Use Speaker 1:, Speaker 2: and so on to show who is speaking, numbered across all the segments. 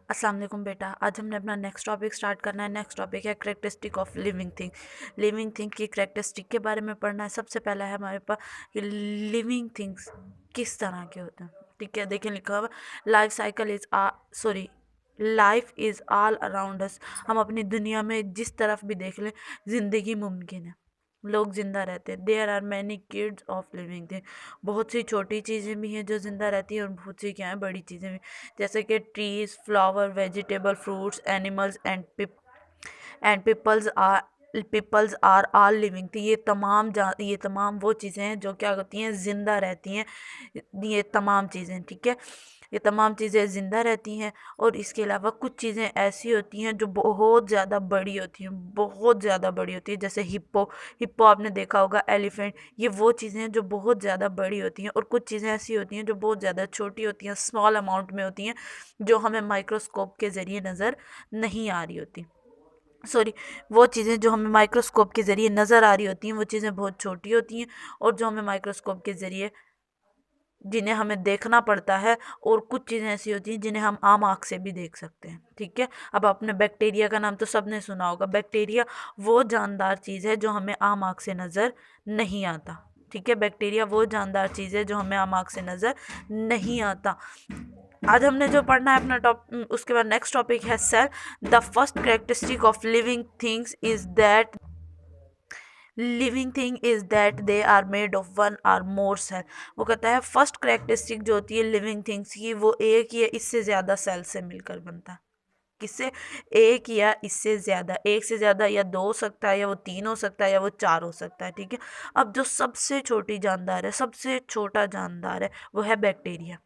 Speaker 1: अस्सलाम वालेकुम बेटा। आज हमने अपना नेक्स्ट टॉपिक स्टार्ट करना है। नेक्स्ट टॉपिक है characteristic of living thing. Living thing की करेक्टरिस्टिक के बारे में पढ़ना है। सबसे पहला है हमारे पास कि लिविंग थिंग्स किस तरह के होते हैं। ठीक है, देखिए लिखा हुआ life cycle is sorry life is all around us. हम अपनी दुनिया में जिस तरफ भी देख लें ज़िंदगी मुमकिन है, लोग जिंदा रहते हैं। There are many kids of living thing. बहुत सी छोटी चीज़ें भी हैं जो जिंदा रहती हैं और बहुत सी क्या है बड़ी चीज़ें भी, जैसे कि trees, flower, vegetable, fruits, animals and peoples are all living थी। ये तमाम वो चीज़ें हैं जो क्या होती हैं, जिंदा रहती हैं। ये तमाम चीज़ें, ठीक है, ये तमाम चीज़ें ज़िंदा रहती हैं। और इसके अलावा कुछ चीज़ें ऐसी होती हैं जो बहुत ज़्यादा बड़ी होती हैं, बहुत ज़्यादा बड़ी होती है, जैसे हिप्पो। हिप्पो आपने देखा होगा, एलिफेंट। ये वो चीज़ें हैं जो बहुत ज़्यादा बड़ी होती हैं। और कुछ चीज़ें ऐसी होती हैं जो बहुत ज़्यादा छोटी होती हैं, स्मॉल अमाउंट में होती हैं, जो हमें माइक्रोस्कोप के ज़रिए नज़र नहीं आ रही होती। सॉरी, वो चीज़ें जो हमें माइक्रोस्कोप के ज़रिए नज़र आ रही होती हैं वो चीज़ें बहुत छोटी होती हैं, और जो हमें माइक्रोस्कोप के ज़रिए जिन्हें हमें देखना पड़ता है। और कुछ चीज़ें ऐसी होती हैं जिन्हें हम आम आँख से भी देख सकते हैं। ठीक है, अब आपने बैक्टीरिया का नाम तो सबने सुना होगा। बैक्टीरिया वो जानदार चीज़ है जो हमें आम आँख से नज़र नहीं आता। ठीक है, बैक्टीरिया वो जानदार चीज़ है जो हमें आम आँख से नज़र नहीं आता। आज हमने जो पढ़ना है अपना उसके बाद नेक्स्ट टॉपिक है cell. The first characteristic of living thing is that they are made of one or more cell. वो कहता है फर्स्ट कैरेक्टरिस्टिक जो होती है लिविंग थिंग्स की, वो एक या इससे ज़्यादा सेल से मिलकर बनता है। किससे? एक या इससे ज़्यादा, एक से ज़्यादा, या दो हो सकता है, या वो तीन हो सकता है, या वो चार हो सकता है। ठीक है, अब जो सबसे छोटी जानदार है, सबसे छोटा जानदार है, वो है बैक्टीरिया।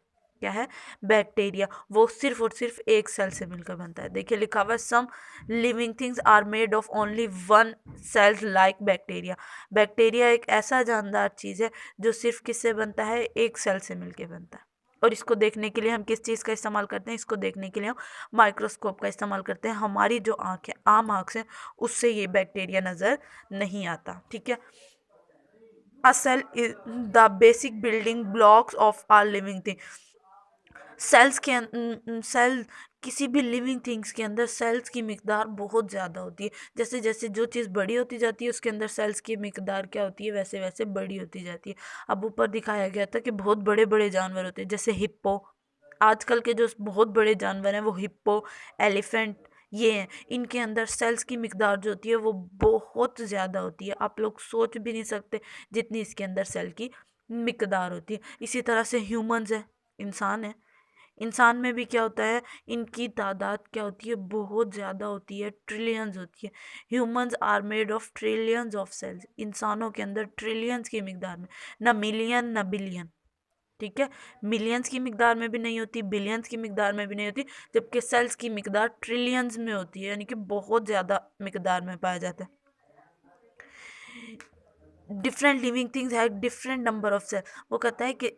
Speaker 1: क्या है? बैक्टीरिया। वो सिर्फ और सिर्फ एक सेल से मिलकर बनता है। देखिए लिखा हुआ है some living things are made of only one cells like bacteria. Bacteria एक ऐसा जानदार चीज़ है जो सिर्फ किससे बनता है? एक सेल से मिलकर बनता है। और इसको देखने के लिए हम किस चीज़ का इस्तेमाल करते हैं? इसको देखने के लिए हम माइक्रोस्कोप का इस्तेमाल करते हैं। हमारी जो आँख है, आम आँख से, उससे ये बैक्टीरिया नज़र नहीं आता। ठीक है, a cell is the basic building blocks of our living thing. Cell किसी भी लिविंग थिंग्स के अंदर सेल्स की मिकदार बहुत ज़्यादा होती है। जैसे जैसे जो चीज़ बड़ी होती जाती है उसके अंदर सेल्स की मिकदार क्या होती है, वैसे वैसे बड़ी होती जाती है। अब ऊपर दिखाया गया था कि बहुत बड़े बड़े जानवर होते हैं, जैसे हिप्पो। आजकल के जो बहुत बड़े जानवर हैं वो हिप्पो, एलिफेंट, ये हैं। इनके अंदर सेल्स की मिकदार जो होती है वो बहुत ज़्यादा होती है। आप लोग सोच भी नहीं सकते जितनी इसके अंदर सेल की मिकदार होती है। इसी तरह से ह्यूमंस है, इंसान है। इंसान में भी क्या होता है, इनकी तादाद क्या होती है, बहुत ज़्यादा होती है, ट्रिलियंस होती है। Humans are made of trillions of cells. इंसानों के अंदर ट्रिलियंस की मिकदार में, ना मिलियन ना बिलियन। ठीक है, मिलियंस की मिकदार में भी नहीं होती, बिलियंस की मिकदार में भी नहीं होती, जबकि सेल्स की मिकदार ट्रिलियंस में होती है, यानी कि बहुत ज़्यादा मिकदार में पाया जाता है। डिफरेंट लिविंग थिंग्स है डिफरेंट नंबर ऑफ सेल। वो कहता है कि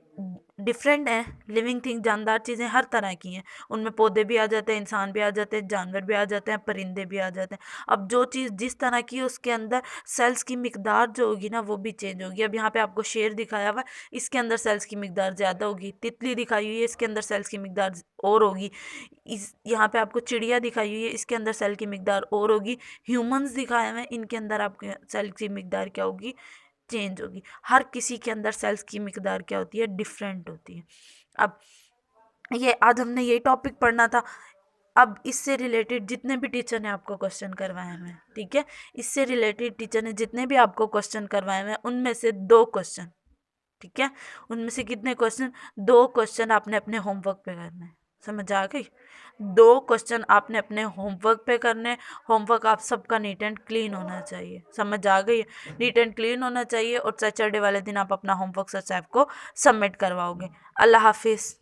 Speaker 1: डिफरेंट है लिविंग थिंग, जानदार चीज़ें हर तरह की हैं। उनमें पौधे भी आ जाते हैं, इंसान भी आ जाते हैं, जानवर भी आ जाते हैं, परिंदे भी आ जाते हैं। अब जो चीज़ जिस तरह की है उसके अंदर सेल्स की मिकदार जो होगी ना वो भी चेंज होगी। अब यहाँ पे आपको शेर दिखाया हुआ है, इसके अंदर सेल्स की मिकदार ज़्यादा होगी। तितली दिखाई हुई है, इसके अंदर सेल्स की मिकदार और होगी। इस यहाँ पे आपको चिड़िया दिखाई हुई है, इसके अंदर सेल की मिकदार और होगी। ह्यूमंस दिखाए हुए हैं, इनके अंदर आपके सेल की मिकदार क्या होगी? चेंज होगी। हर किसी के अंदर सेल्स की मिकदार क्या होती है? डिफरेंट होती है। अब ये आज हमने यही टॉपिक पढ़ना था। अब इससे रिलेटेड जितने भी टीचर ने आपको क्वेश्चन करवाए हुए हैं, ठीक है, इससे रिलेटेड टीचर ने जितने भी आपको क्वेश्चन करवाए हुए हैं उनमें से 2 क्वेश्चन, ठीक है, उनमें से कितने क्वेश्चन? 2 क्वेश्चन आपने अपने होमवर्क पे करने हैं। समझ आ गई? 2 क्वेश्चन आपने अपने होमवर्क पे करने। होमवर्क आप सबका नीट एंड क्लीन होना चाहिए। समझ आ गई? नीट एंड क्लीन होना चाहिए, और सैटरडे वाले दिन आप अपना होमवर्क सर साहब को सबमिट करवाओगे। अल्लाह हाफिज़।